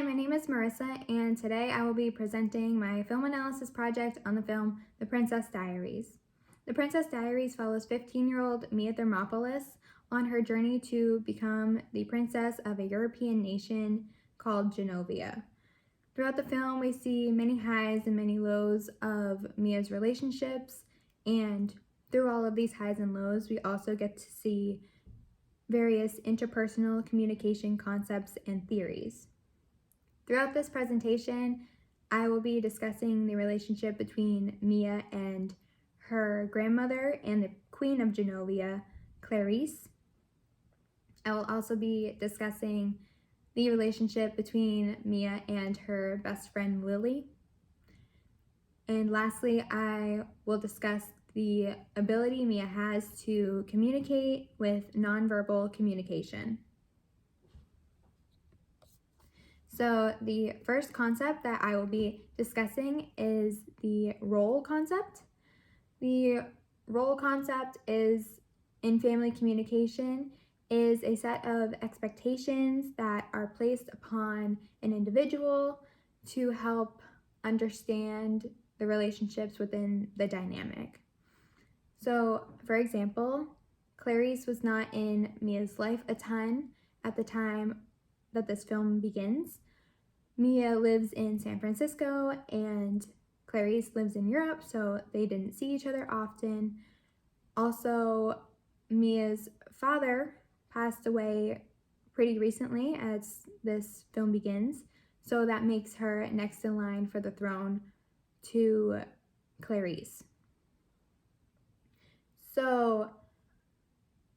my name is Marissa, and today I will be presenting my film analysis project on the film The Princess Diaries. The Princess Diaries follows 15-year-old Mia Thermopolis on her journey to become the princess of a European nation called Genovia. Throughout the film, we see many highs and many lows of Mia's relationships, and through all of these highs and lows, we also get to see various interpersonal communication concepts and theories. Throughout this presentation, I will be discussing the relationship between Mia and her grandmother and the Queen of Genovia, Clarice. I will also be discussing the relationship between Mia and her best friend Lily. And lastly, I will discuss the ability Mia has to communicate with nonverbal communication. So the first concept that I will be discussing is the role concept. The role concept is, in family communication, is a set of expectations that are placed upon an individual to help understand the relationships within the dynamic. So, for example, Clarice was not in Mia's life a ton at the time that this film begins. Mia lives in San Francisco and Clarice lives in Europe, so they didn't see each other often. Also, Mia's father passed away pretty recently as this film begins, so that makes her next in line for the throne to Clarice. So,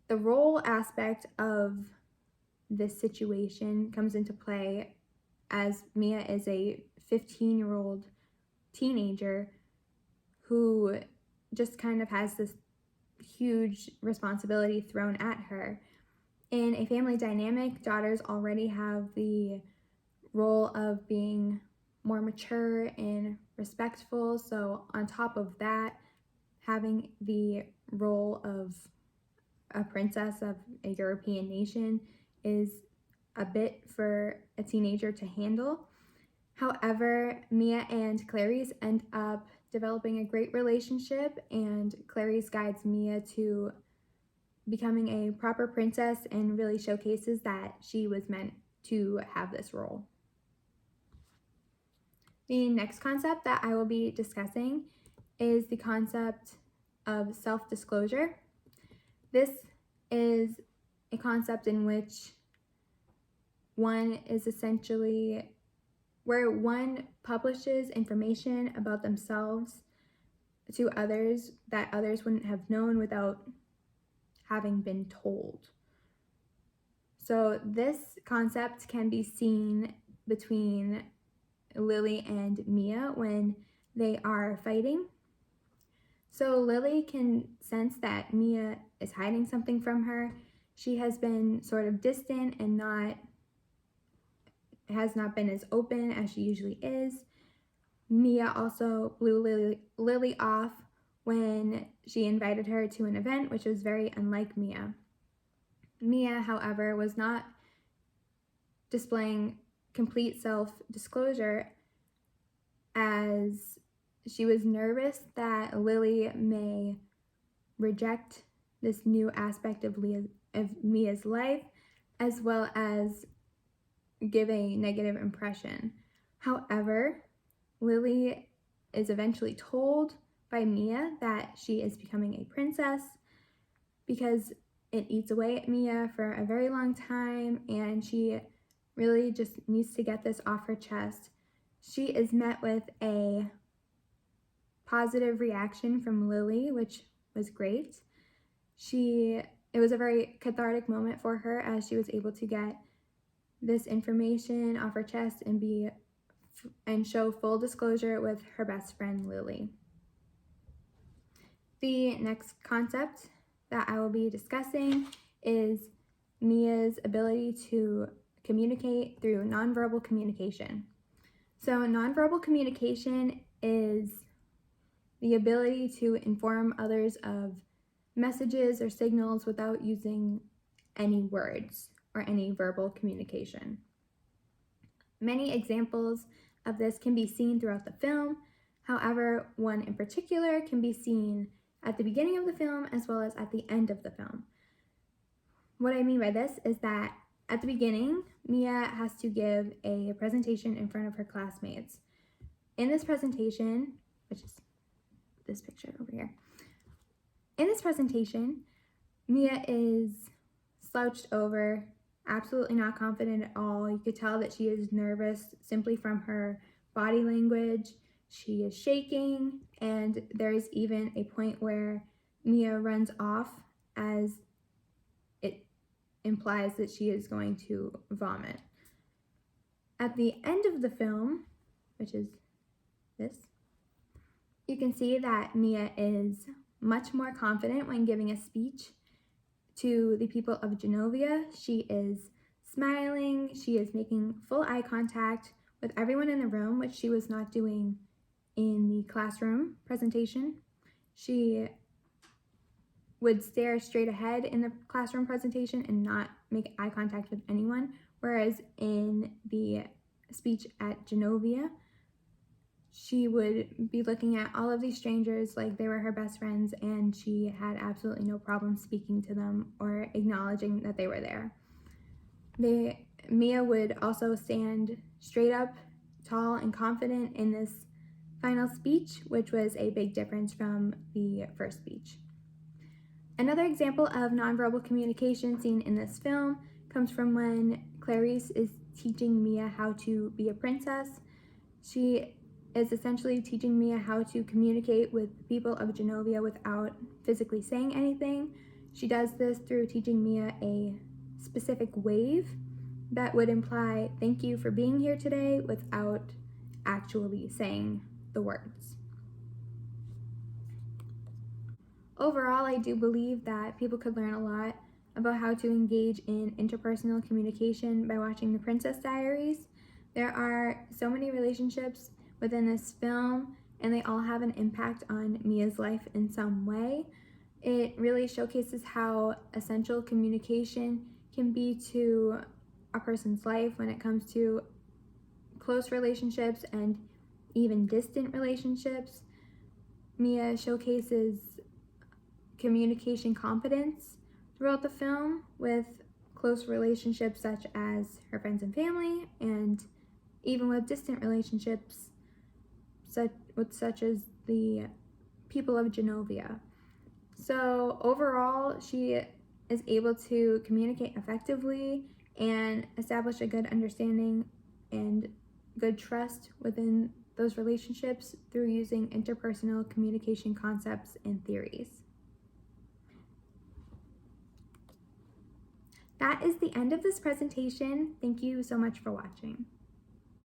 the role aspect of this situation comes into play as Mia is a 15-year-old teenager who just kind of has this huge responsibility thrown at her. In a family dynamic, daughters already have the role of being more mature and respectful, so on top of that, having the role of a princess of a European nation is a bit for a teenager to handle. However, Mia and Clarice end up developing a great relationship, and Clarice guides Mia to becoming a proper princess and really showcases that she was meant to have this role. The next concept that I will be discussing is the concept of self-disclosure. This is a concept in which one is essentially where one publishes information about themselves to others that others wouldn't have known without having been told. So this concept can be seen between Lily and Mia when they are fighting. So Lily can sense that Mia is hiding something from her. She has been sort of distant and has not been as open as she usually is. Mia also blew Lily off when she invited her to an event, which was very unlike Mia. Mia, however, was not displaying complete self-disclosure as she was nervous that Lily may reject this new aspect of Mia's life, as well as give a negative impression. However, Lily is eventually told by Mia that she is becoming a princess because it eats away at Mia for a very long time, and she really just needs to get this off her chest. She is met with a positive reaction from Lily, which was great. It was a very cathartic moment for her as she was able to get this information off her chest and show full disclosure with her best friend Lily. The next concept that I will be discussing is Mia's ability to communicate through nonverbal communication. So nonverbal communication is the ability to inform others of messages or signals without using any words or any verbal communication. Many examples of this can be seen throughout the film. However, one in particular can be seen at the beginning of the film as well as at the end of the film. What I mean by this is that at the beginning, Mia has to give a presentation in front of her classmates. In this presentation, which is this picture over here, in this presentation, Mia is slouched over, absolutely not confident at all. You could tell that she is nervous simply from her body language. She is shaking, and there's even a point where Mia runs off as it implies that she is going to vomit. At the end of the film, which is this, you can see that Mia is much more confident when giving a speech to the people of Genovia. She is smiling, she is making full eye contact with everyone in the room, which she was not doing in the classroom presentation. She would stare straight ahead in the classroom presentation and not make eye contact with anyone, whereas in the speech at Genovia, she would be looking at all of these strangers like they were her best friends, and she had absolutely no problem speaking to them or acknowledging that they were there. Mia would also stand straight up, tall, and confident in this final speech, which was a big difference from the first speech. Another example of nonverbal communication seen in this film comes from when Clarice is teaching Mia how to be a princess. She is essentially teaching Mia how to communicate with the people of Genovia without physically saying anything. She does this through teaching Mia a specific wave that would imply thank you for being here today without actually saying the words. Overall, I do believe that people could learn a lot about how to engage in interpersonal communication by watching The Princess Diaries. There are so many relationships within this film, and they all have an impact on Mia's life in some way. It really showcases how essential communication can be to a person's life when it comes to close relationships and even distant relationships. Mia showcases communication competence throughout the film with close relationships such as her friends and family, and even with distant relationships such as the people of Genovia. So overall, she is able to communicate effectively and establish a good understanding and good trust within those relationships through using interpersonal communication concepts and theories. That is the end of this presentation. Thank you so much for watching.